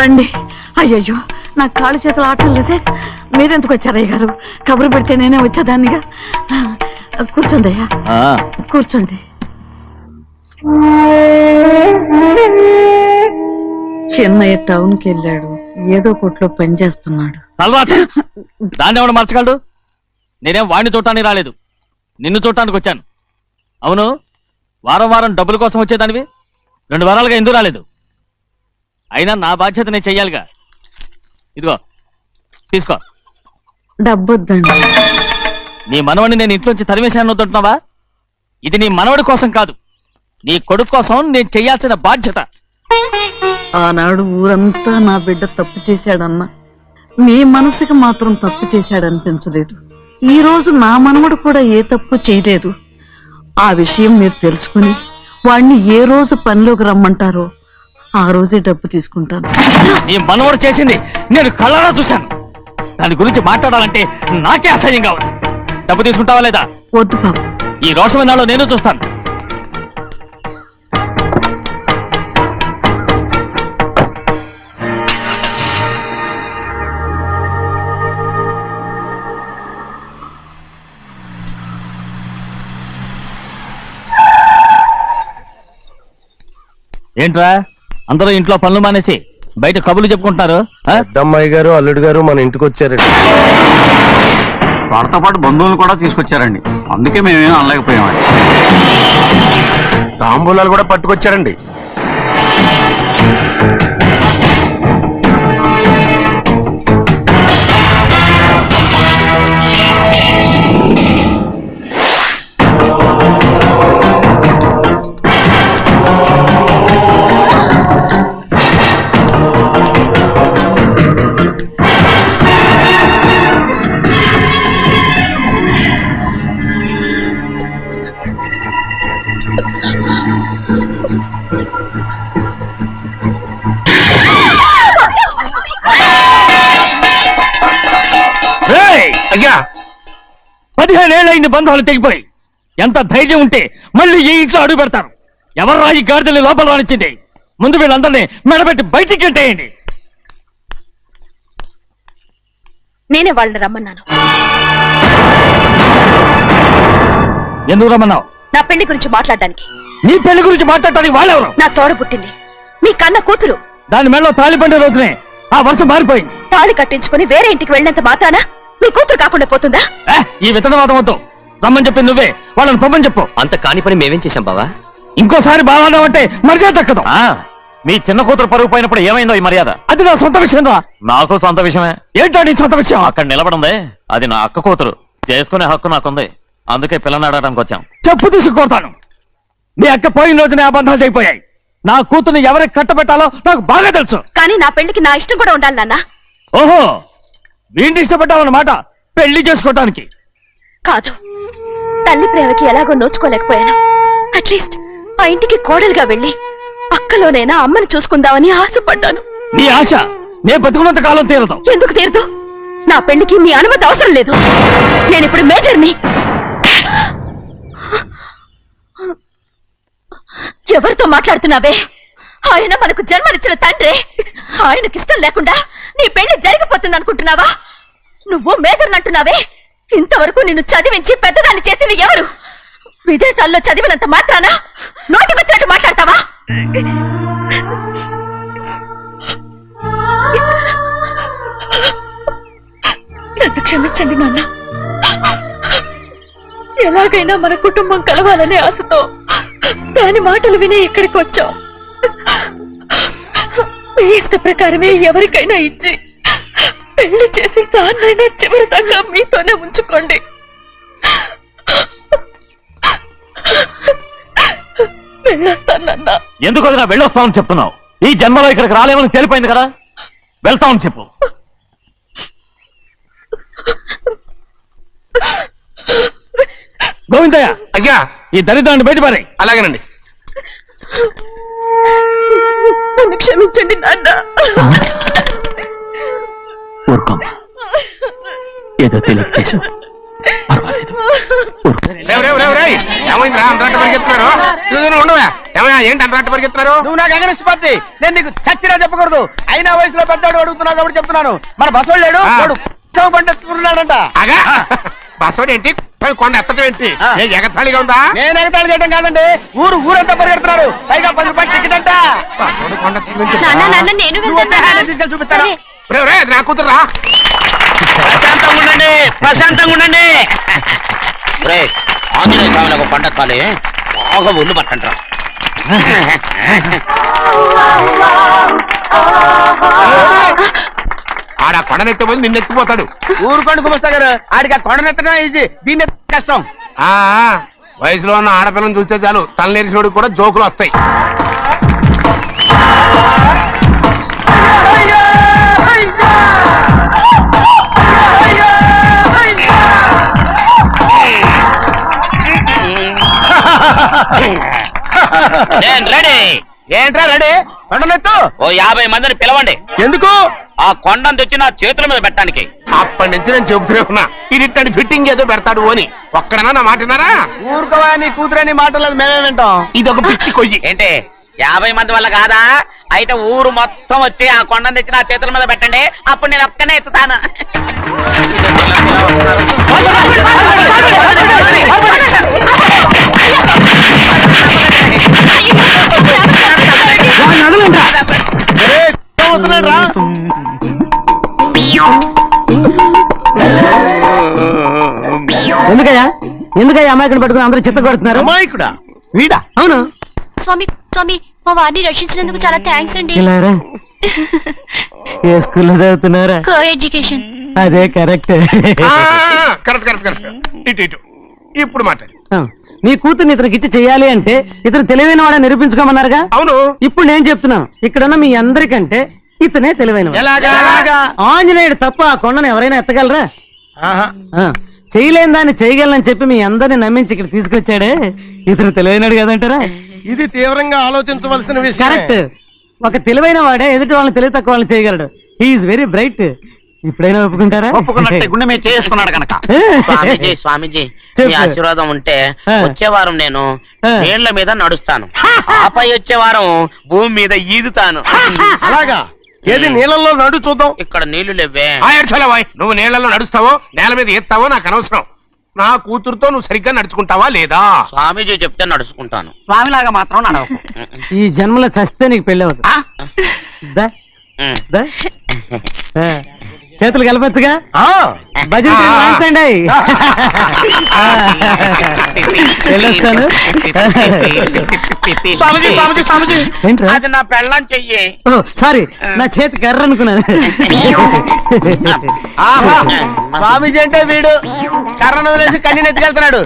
రండి. అయ్యయ్యో నా కాళ్ళు చేతులు ఆటలు లేసే. మీరెందుకు వచ్చారయ్య గారు? కబురు పెడితే నేనే వచ్చేదాన్నిగా. కూర్చోండి అయ్యా, కూర్చోండి. చిన్నయ్య టౌన్కి వెళ్ళాడు, ఏదో కొట్లో పని చేస్తున్నాడు. దాన్ని ఎవడు మర్చగలడు? నేనేం వాడిని చూడటానికి రాలేదు, నిన్ను చూడటానికి వచ్చాను. అవును, వారం వారం డబ్బుల కోసం వచ్చేదానివి 2 వారాలుగా ఎందుకు రాలేదు? అయినా నా బాధ్యత నేను చెయ్యాలిగా. ఇదిగో తీసుకో. డబ్బొద్దండి. నీ మనవడిని నేను ఇంట్లోంచి తరిమేశాను వద్దంటున్నావా? ఇది నీ మనవడి కోసం కాదు, నీ కొడుకు కోసం నేను చెయ్యాల్సిన బాధ్యత. ఆనాడు ఊరంతా నా బిడ్డ తప్పు చేశాడన్నా, మీ మనసుకి మాత్రం తప్పు చేశాడనిపించలేదు. ఈ రోజు నా మనవడు కూడా ఏ తప్పు చేయలేదు. ఆ విషయం మీరు తెలుసుకుని వాడిని ఏ రోజు పనిలోకి రమ్మంటారో ఆ రోజే డబ్బు తీసుకుంటాను. నీ మనవడు చేసింది నేను కళ్ళారా చూశాను. దాని గురించి మాట్లాడాలంటే నాకే అసహ్యంగా ఉంది. డబ్బు తీసుకుంటావా లేదా? వద్దు బాబు. ఈ రోషమైన నాలో నేను చూస్తాను. ఏంట్రా అందరూ ఇంట్లో పనులు మానేసి బయట కబుర్లు చెప్పుకుంటున్నారు? పెద్దమ్మాయి గారు అల్లుడు గారు మన ఇంటికి వచ్చారండి. వారితో పాటు బంధువులు కూడా తీసుకొచ్చారండి, అందుకే మేమేం అనలేకపోయామండి. తాంబూలాలు కూడా పట్టుకొచ్చారండి. అయ్యా, 15 ఏళ్ళైంది బంధాలు తెగిపోయి. ఎంత ధైర్యం ఉంటే మళ్ళీ ఈ ఇంట్లో అడుగు పెడతారు? ఎవరు రాయి గాడిదల్ని లోపల రానిచ్చింది? ముందు వీళ్ళందరినీ మెడబెట్టి బయటికి గెంటేయండి. నేనే వాళ్ళని రమ్మన్నాను. ఎందుకు రమ్మన్నావు? నా పెళ్లి గురించి మాట్లాడడానికి. నీ పెళ్లి గురించి మాట్లాడటానికి వాళ్ళెవరు? నా తోడ పుట్టింది, మీ కన్న కూతురు. దాని మెడలో తాళి పండే రోజునే ఆ వర్షం మారిపోయింది. తాళి కట్టించుకుని వేరే ఇంటికి వెళ్ళినంత మాత్రాన మీ కూతురు కాకుండా పోతుందా? ఈ విత్తనవాదం వద్దు. రమ్మని చెప్పింది నువ్వే, వాళ్ళని పొమ్మని చెప్పు. అంత కాని పని మేమేం చేశాం బావా? ఇంకోసారి బాగా అంటే మర్యాద దక్కదు. మీ చిన్న కూతురు పరుగు పోయినప్పుడు ఏమైందో ఈ మర్యాద? అది నా సొంత విషయం రా. నాకు సొంత విషయమే. ఏంటో నీ సొంత విషయం? అక్కడ నిలబడింది అది నా అక్క కూతురు, చేసుకునే హక్కు నాకుంది. అందుకే పిల్లని అడగడానికి వచ్చాం. చెప్పు తీసుకొడతాను. మీ అక్క పోయిన రోజునే ఆ బంధాలు అయిపోయాయి. నా కూతుర్ని ఎవరికి కట్టబెట్టాలో నాకు బాగా తెలుసు. కానీ నా పెళ్లికి నా ఇష్టం కూడా ఉండాలి నాన్న. ఓహో, వీడిని ఇష్టపడ్డావన్నమాట పెళ్లి చేసుకోవటానికి? కాదు, తల్లి ప్రేమకి ఎలాగో నోచుకోలేకపోయాను. అట్లీస్ట్ ఆ ఇంటికి కోడలుగా వెళ్ళి అక్కలోనైనా అమ్మని చూసుకుందామని ఆశపడ్డాను. నీ ఆశ నే బతుకున్నంత కాలం తీరదు. ఎందుకు తీరదు? నా పెళ్లికి మీ అనుమతి అవసరం లేదు. నేనిప్పుడు మేజర్ని. ఎవరితో మాట్లాడుతున్నావే? ఆయన మనకు జన్మనిచ్చిన తండ్రి. ఆయనకిష్టం లేకుండా నీ పెళ్లి జరిగిపోతుంది అనుకుంటున్నావా? నువ్వు మేజర్ అంటున్నావే. ఇంతవరకు నిన్ను చదివించి పెద్దదాన్ని చేసింది ఎవరు? విదేశాల్లో చదివినంత మాత్రాన నోటికి వచ్చినట్టు మాట్లాడతావా? నన్ను క్షమించండి నాన్న. ఎలాగైనా మన కుటుంబం కలవాలనే ఆశతో దాని మాటలు వినే ఇక్కడికి వచ్చాం. మీ ఇష్ట ప్రకారమే ఎవరికైనా ఇచ్చి పెళ్లి చేసి దాన్నైనా చివరి దాకా మీతోనే ఉంచుకోండి. వెళ్ళొస్తానన్నా. ఎందుకు అది నా వెళ్ళొస్తామని చెప్తున్నావు? ఈ జన్మలో ఇక్కడికి రాలేమని తెలిపోయింది కదా, వెళ్తామని చెప్పు. గోవిందయ్య, అయ్యా ఈ దరిద్రాన్ని బయటపడే. అలాగేనండి. నన్ను క్షమించండి నాన్న. ఊరుకోమ్మా, ఏదో తెలియక చేసావు, పర్వాలేదు. ఏమైందిరా అందరూ పరిగెత్తున్నారు? ఉండవా? ఏమయ్యా ఏంటి అంతరాట పరిగెత్తున్నారు? నువ్వు నాకు అగనిస్ట్ పార్టీ, నేను నీకు చచ్చినా చెప్పకూడదు. అయినా వయసులో పెద్దవాడు అడుగుతున్నావు కాబట్టి చెప్తున్నాను. మన బసవాడు లేడు, వాడు పండిస్తున్నాడంట. అగా బస్సోడు ఏంటి, పోయి కొండ ఎత్తడం ఏంటి? ఏ ఎగతాళిగా ఉందా? నేను ఎగతాళి చేయడం కాదండి, ఊరంతా పరిగెడుతున్నారు. పైగా 10 రూపాయలు టికెట్ అంట. బస్సోడు కొండ ఎత్తడం నాన్న నాన్న నేను నువ్వు వచ్చే హ్యాండ్ తీసుకెళ్ళి చూపిస్తాను. సరే. అది నా కూతురురా. ప్రశాంతంగా ఉండండి, ప్రశాంతంగా ఉండండి. ఆంజనేయ స్వామిని ఒక పండగ కాలే బాగా ఒళ్ళు పట్టంటారా. ఆడ కొండనెత్తబోదు నిన్ను ఎత్తిపోతాడు. ఊరుకోండి కుమస్తా గారు, ఆడికి ఆ కొండనెత్తడం ఈజీ, దీన్ని ఎత్తడం కష్టం. ఆ వయసులో ఉన్న ఆడపిల్లని చూస్తే చాలు తలనేరిసినోడికి కూడా జోకులు వస్తాయి. నేను రెడీ. ఏంట్రా రెడీ? కొండనెత్తు. ఓ 50 మందిని పిలవండి. ఎందుకు? ఆ కొండను తెచ్చి నా చేతుల మీద పెట్టడానికి. అప్పటి నుంచి నేను చెబుతూనే ఉన్నా ఇది ఫిట్టింగ్ ఏదో పెడతాడు అని. ఒక్కడనా నా మాట విన్నారా? ఊరుకోవా, నీ కూతురని మాటలేదు మేమే వింటాం. ఇది ఒక పిచ్చి కొయ్యి. ఏంటి 50 మంది వల్ల కాదా? అయితే ఊరు మొత్తం వచ్చి ఆ కొండను తెచ్చి నా చేతుల మీద పెట్టండి, అప్పుడు నేను ఒక్కనే ఎత్తుతాను. ఎందుకయ్యా అమాయకుని పట్టుకుని అందరూ చిత్త కొడుతున్నారు? అమాయకుడా? వీడా? అవును. స్వామి స్వామి మా వారిని రక్షించినందుకు చాలా థ్యాంక్స్ అండి. ఏ స్కూల్లో చదువుతున్నారా? Co education. అదే కరెక్ట్. Correct correct correct. ఇటు ఇటు ఇప్పుడు మాట్లాడు. నీ కూతుర్ని ఇతనికి ఇచ్చి చెయ్యాలి అంటే ఇతను తెలివైన వాడని నిరూపించుకోమన్నారుగా. అవును. ఇప్పుడు నేను చెప్తున్నాను, ఇక్కడున్న మీ అందరికంటే ఇతనే తెలివైన వాడు. ఎలాగా? ఆంజనేయుడు తప్ప ఆ కొండను ఎవరైనా ఎత్తగలరా? ఆ, చేయలేని దాన్ని చేయగలనని చెప్పి మీ అందరిని నమ్మించి ఇక్కడ తీసుకొచ్చాడే, ఇతను తెలివైనడు కదంటారా? ఇది తీవ్రంగా ఆలోచించవలసిన కరెక్ట్. ఒక తెలివైన వాడే ఎదుటి వాళ్ళని తెలివి తక్కువ వాళ్ళని చేయగలడు. He's very bright. ఇప్పుడైనా ఒప్పుకుంటారా? ఒప్పుకున్నట్టే గుండె మీద చేసుకున్నాడు కనుక. స్వామీజీ స్వామీజీ చెప్పు. మీ ఆశీర్వాదం ఉంటే ఆ. వచ్చే వారం నేను ఆ. నీళ్ల మీద నడుస్తాను, ఆపై వచ్చే వారం భూమి మీద ఈదుతాను. అలాగా? ఏది నీళ్ళల్లో నడు చూద్దాం. ఇక్కడ నీళ్లు లేవే. నువ్వు నీళ్ళలో నడుస్తావో నేల మీద ఎత్తావో నాకు అనవసరం. నా కూతురుతో నువ్వు సరిగ్గా నడుచుకుంటావా లేదా? స్వామీజీ చెప్తే నడుచుకుంటాను. స్వామిలాగా మాత్రం నడవకు. ఈ జన్మలో చస్తే నీకు పెళ్ళి అవుతుంది. దా, ఉమ్. దా. ఆ, చేతులు కలపచ్చుగా. భజన వాయించండి. వెళ్ళొస్తాను. స్వామీజీ స్వామీజీ స్వామీజీ ఏంట్రా? అది నా పెళ్ళం చెయ్యి. ఓ సారీ, నా చేతి కర్ర అనుకున్నాను. స్వామీజీ అంటే వీడు కర్రను వదిలేసి కన్నీ నెత్తికెళ్తున్నాడు.